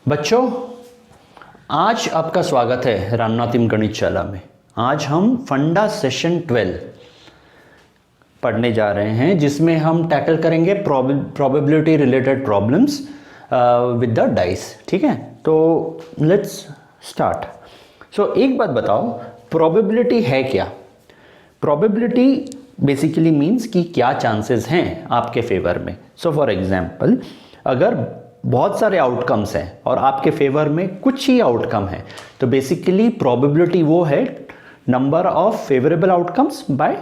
बच्चों, आज आपका स्वागत है रामनाथिम गणित शाला में। आज हम फंडा सेशन 12 पढ़ने जा रहे हैं, जिसमें हम टैकल करेंगे probability related problems with the dice. ठीक है, तो लेट्स स्टार्ट। सो एक बात बताओ, प्रोबेबिलिटी है क्या? प्रोबेबिलिटी बेसिकली मीन्स कि क्या चांसेस हैं आपके फेवर में। सो फॉर एग्जाम्पल, अगर बहुत सारे आउटकम्स हैं और आपके फेवर में कुछ ही आउटकम है, तो बेसिकली प्रोबेबिलिटी वो है number of favourable outcomes bye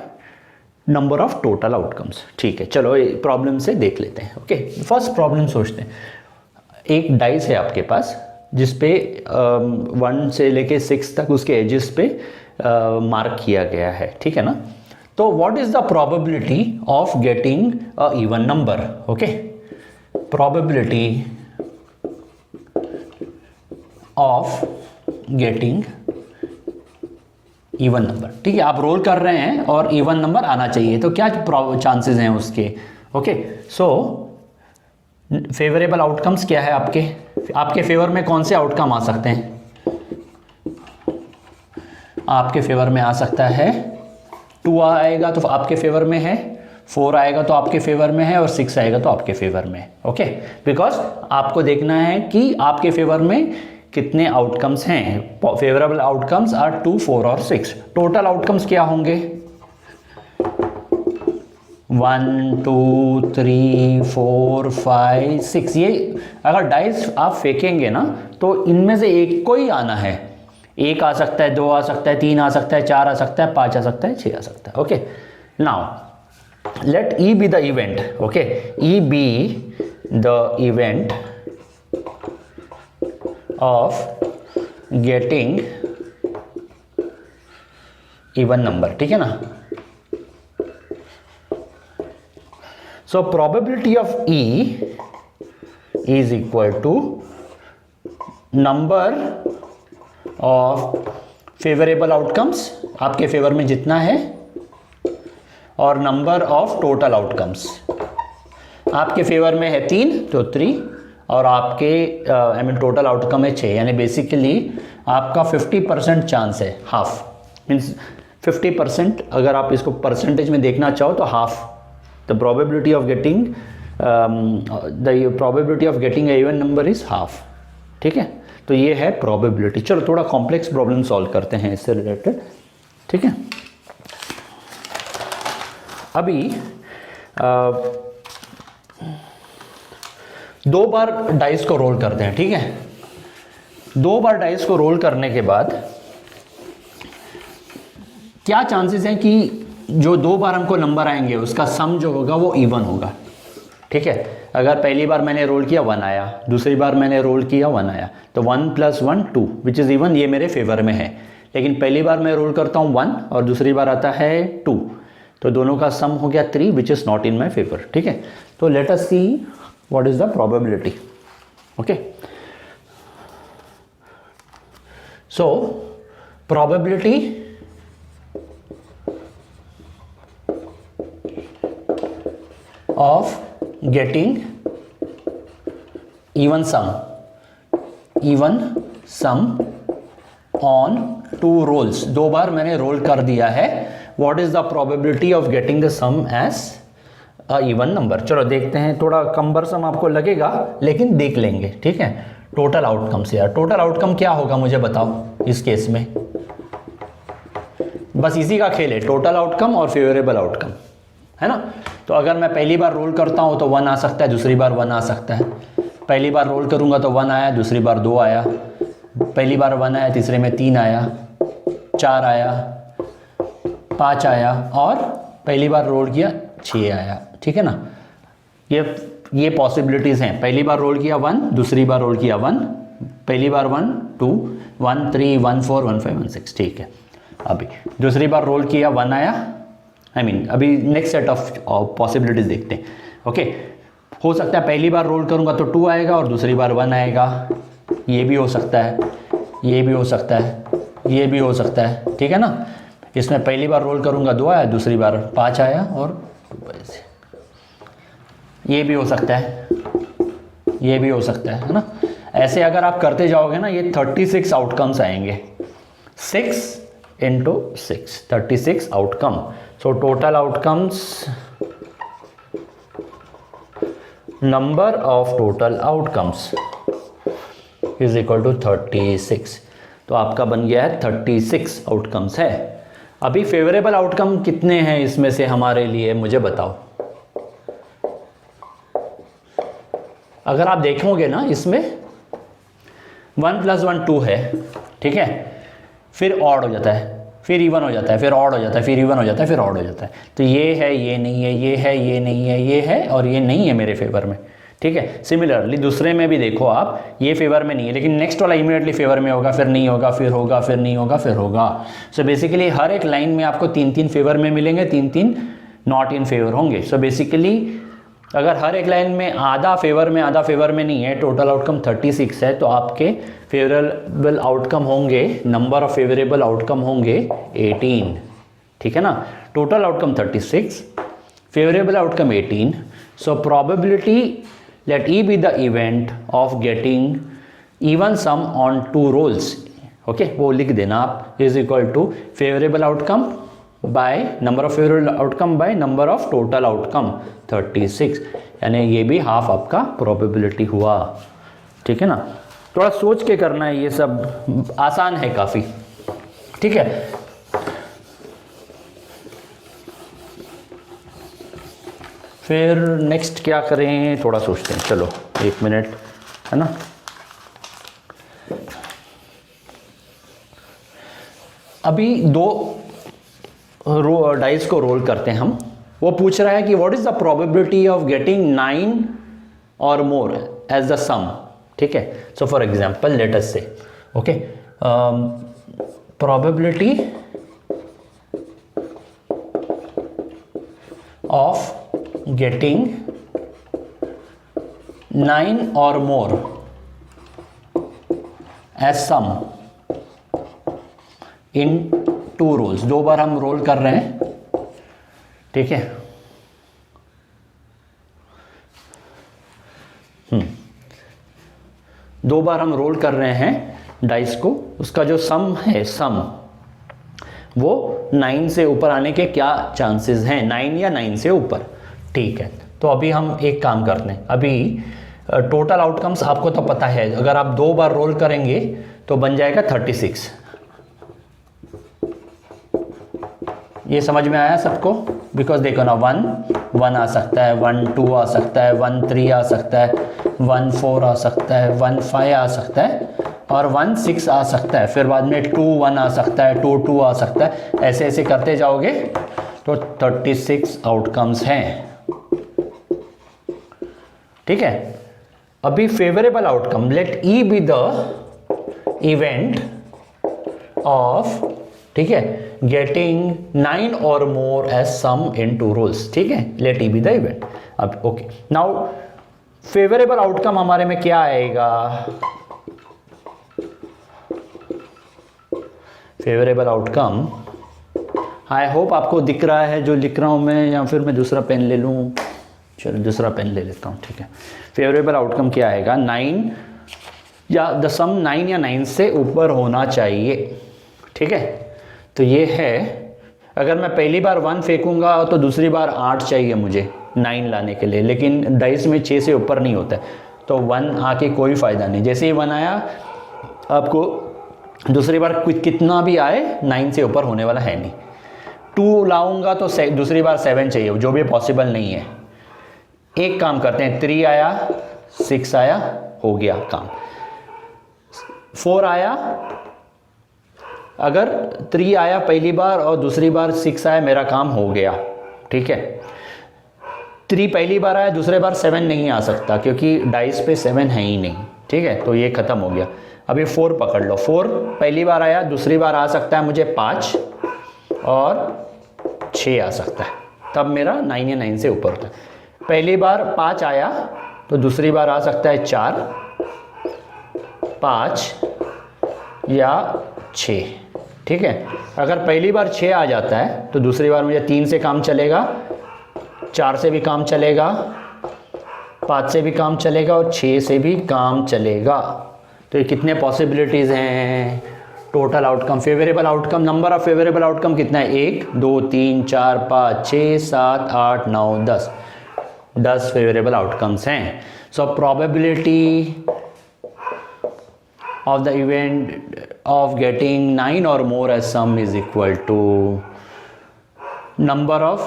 number of total outcomes. ठीक है, चलो प्रॉब्लम से देख लेते हैं। ओके, फर्स्ट प्रॉब्लम सोचते हैं। एक डाइस है आपके पास जिसपे 1 से लेके 6 तक उसके एजेस पे मार्क किया गया है। ठीक है ना? तो what is the probability of getting a even number? Okay, probability of getting even number। ठीक है, आप रोल कर रहे हैं और इवन नंबर आना चाहिए, तो क्या चांसेस हैं उसके? ओके, सो फेवरेबल आउटकम्स क्या है आपके फेवर में? कौन से आउटकम आ सकते हैं? आपके फेवर में आ सकता है 2 आएगा तो आपके फेवर में है, 4 आएगा तो आपके फेवर में है, और 6 आएगा तो आपके फेवर में है। ओके, बिकॉज आपको देखना है कि आपके फेवर में कितने आउटकम्स हैं। फेवरेबल आउटकम्स आर 2, 4 और 6। टोटल आउटकम्स क्या होंगे? 1, 2, 3, 4, 5, 6। ये अगर डाइस आप फेंकेंगे ना, तो इनमें से एक को ही आना है। 1 आ सकता है, 2 आ सकता है, 3 आ सकता है, 4 आ सकता है, 5 आ सकता है, 6 आ सकता है। Okay, now let E be the event. Okay, E be the event of getting even number। ठीक है ना? So probability of E is equal to number of favorable outcomes, आपके फेवर में जितना है, और नंबर ऑफ टोटल आउटकम्स। आपके favour में है 3 तो 3, और आपके टोटल आउटकम है 6। यानी बेसिकली आपका 50% चांस है, हाफ मीन्स 50%। अगर आप इसको परसेंटेज में देखना चाहो तो half the probability of getting a even number is half. ठीक है, तो ये है प्रोबेबिलिटी। चलो थोड़ा कॉम्प्लेक्स प्रॉब्लम सॉल्व करते हैं इससे रिलेटेड। ठीक है, अभी 2 बार डाइस को रोल करते हैं। ठीक है, 2 बार डाइस को रोल करने के बाद क्या चांसेस हैं कि जो 2 बार हमको नंबर आएंगे उसका सम जो होगा वो इवन होगा। ठीक है, अगर पहली बार मैंने रोल किया 1 आया, दूसरी बार मैंने रोल किया 1 आया, तो 1 + 1 2 विच इज़ इवन, ये मेरे फेवर में है। लेकिन पहली बार मैं रोल करता हूँ 1 और दूसरी बार आता है 2, तो दोनों का सम हो गया 3 which is not in my favour. ठीक है, तो let us see what is the probability. Okay, so probability of getting even sum on 2 rolls. 2 बार मैंने रोल कर दिया है। What is the probability of getting the sum as a even number? चलो देखते हैं, थोड़ा कम्बरसम आपको लगेगा लेकिन देख लेंगे। ठीक है, टोटल आउटकम से यार, टोटल आउटकम क्या होगा मुझे बताओ इस केस में? बस इसी का खेल है, टोटल आउटकम और फेवरेबल आउटकम, है ना? तो अगर मैं पहली बार रोल करता हूँ तो 1 आ सकता है, दूसरी बार 1 आ सकता है। पहली बार रोल करूँगा तो 1 आया, दूसरी बार 2 आया, पहली बार 1 आया, तीसरे में 3 आया, 4 आया, 5 आया, और पहली बार रोल किया 6 आया। ठीक है ना? ये पॉसिबिलिटीज़ हैं। पहली बार रोल किया 1, दूसरी बार रोल किया 1, पहली बार 1 2 1 3 1 4 1 5 1 6। ठीक है, अभी दूसरी बार रोल किया 1 आया। अभी नेक्स्ट सेट ऑफ पॉसिबिलिटीज़ देखते हैं। ओके, हो सकता है पहली बार रोल करूँगा तो 2 आएगा और दूसरी बार 1 आएगा। ये भी हो सकता है, ये भी हो सकता है, ये भी हो सकता है। ठीक है ना? इसमें पहली बार रोल करूंगा 2 आया, दूसरी बार 5 आया, और ये भी हो सकता है, ये भी हो सकता है ना? ऐसे अगर आप करते जाओगे ना, ये 36 आउटकम्स आएंगे, 6 into 6, 36 outcome. So total outcomes, number of total outcomes is equal to 36। तो आपका बन गया है 36 आउटकम्स है। अभी फेवरेबल आउटकम कितने हैं इसमें से हमारे लिए, मुझे बताओ। अगर आप देखोगे ना, इसमें 1 + 1 2 है, ठीक है, फिर ऑड हो जाता है, फिर इवन हो जाता है, फिर ऑड हो जाता है, फिर इवन हो जाता है, फिर ऑड हो जाता है। तो ये है, ये नहीं है, ये है, ये नहीं है, ये है और ये नहीं है मेरे फेवर में, ठीक है। सिमिलरली दूसरे में भी देखो आप, ये फेवर में नहीं है लेकिन नेक्स्ट वाला इमीडिएटली फेवर में होगा, फिर नहीं होगा, फिर होगा, फिर नहीं होगा, फिर होगा। सो बेसिकली हर एक लाइन में आपको 3-3 फेवर में मिलेंगे, 3-3 नॉट इन फेवर होंगे। सो बेसिकली अगर हर एक लाइन में आधा फेवर में आधा फेवर में नहीं है, टोटल आउटकम 36 है, तो आपके फेवरेबल आउटकम होंगे, नंबर ऑफ फेवरेबल आउटकम होंगे 18, ठीक है ना। Total outcome 36, favourable outcome 18। So probability let E be the event of getting even sum on 2 rolls, okay, वो लिख देना आप, is equal to favourable outcome by number of favourable outcome by number of total outcome 36, यानी ये भी half आपका probability हुआ, ठीक है ना। थोड़ा सोच के करना है, ये सब आसान है काफ़ी, ठीक है। फिर नेक्स्ट क्या करें, थोड़ा सोचते हैं, चलो 1 मिनट, है ना। अभी 2 डाइस को रोल करते हैं हम। वो पूछ रहा है कि what is the probability of getting 9 और मोर एज द सम, ठीक है। So for example let us से, ओके, प्रोबेबिलिटी ऑफ गेटिंग 9 और मोर एज सम इन 2 रोल्स। 2 बार हम रोल कर रहे हैं, ठीक है। 2 बार हम रोल कर रहे हैं डाइस को, उसका जो सम है, सम वो 9 से ऊपर आने के क्या चांसेस हैं, 9 या 9 से ऊपर, ठीक है। तो अभी हम एक काम करते हैं, अभी टोटल आउटकम्स आपको तो पता है, अगर आप 2 बार रोल करेंगे तो बन जाएगा 36। ये समझ में आया सबको? बिकॉज देखो ना, 1 आ सकता है, 1 2 आ सकता है, 1 3 आ सकता है, 1 4 आ सकता है, 1 5 आ सकता है और 1 6 आ सकता है, फिर बाद में 2 1 आ सकता है, 2 2 आ सकता है। ऐसे ऐसे करते जाओगे तो 36 आउटकम्स हैं, ठीक है। अभी favourable outcome, let E be the event of, ठीक है, गेटिंग 9 और मोर एज सम इन 2 रोल्स, ठीक है, let E be the event. अब ओके, नाउ फेवरेबल आउटकम हमारे में क्या आएगा, फेवरेबल आउटकम, आई होप आपको दिख रहा है जो लिख रहा हूं मैं, या फिर मैं दूसरा पेन ले लूं, चलो दूसरा पेन ले लेता हूं, ठीक है। फेवरेबल आउटकम क्या आएगा, 9 या द सम 9 या 9 से ऊपर होना चाहिए, ठीक है। तो ये है, अगर मैं पहली बार 1 फेंकूंगा तो दूसरी बार 8 चाहिए मुझे 9 लाने के लिए, लेकिन डाइस में 6 से ऊपर नहीं होता है, तो 1 आके कोई फ़ायदा नहीं। जैसे ही 1 आया, आपको दूसरी बार कितना भी आए 9 से ऊपर होने वाला है नहीं। 2 लाऊंगा तो दूसरी बार 7 चाहिए, जो भी पॉसिबल नहीं है। एक काम करते हैं, 3 आया, 6 आया, हो गया काम। 4 आया, अगर 3 आया पहली बार और दूसरी बार 6 आया, मेरा काम हो गया, ठीक है। 3 पहली बार आया, दूसरे बार 7 नहीं आ सकता क्योंकि डाइस पे 7 है ही नहीं, ठीक है, तो ये खत्म हो गया। अभी 4 पकड़ लो, 4 पहली बार आया, दूसरी बार आ सकता है मुझे 5 और 6 आ सकता है, तब मेरा 9 या 9 से ऊपर होता है। पहली बार 5 आया तो दूसरी बार आ सकता है 4, 5 या 6, ठीक है। अगर पहली बार 6 आ जाता है तो दूसरी बार मुझे 3 से काम चलेगा, 4 से भी काम चलेगा, 5 से भी काम चलेगा और 6 से भी काम चलेगा। तो ये कितने पॉसिबिलिटीज़ हैं? Total outcome, favourable outcome, number of favourable outcome कितना है? 1 2 3 4 5 6 7 8 9 10, 10 फेवरेबल आउटकम्स हैं। So probability of the event of getting 9 or more as sum is equal to number of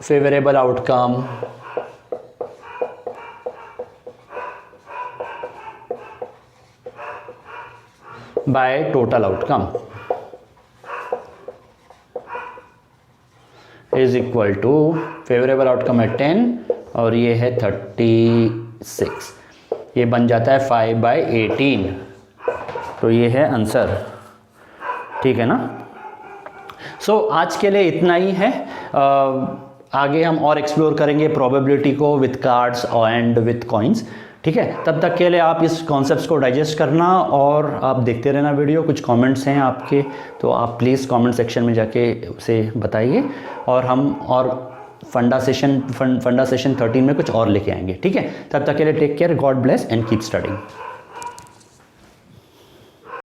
favorable outcome by total outcome is equal to favorable outcome है 10 और ये है 36, ये बन जाता है 5/18। तो ये है आंसर, ठीक है ना। सो आज के लिए इतना ही है। आगे हम और एक्सप्लोर करेंगे प्रोबेबिलिटी को with cards and with coins, ठीक है। तब तक के लिए आप इस कॉन्सेप्ट्स को डाइजेस्ट करना और आप देखते रहना वीडियो। कुछ कमेंट्स हैं आपके तो आप प्लीज़ कमेंट सेक्शन में जाके उसे बताइए, और हम और फंडा सेशन 13 में कुछ और लेके आएंगे, ठीक है। तब तक के लिए take care, God bless and keep studying.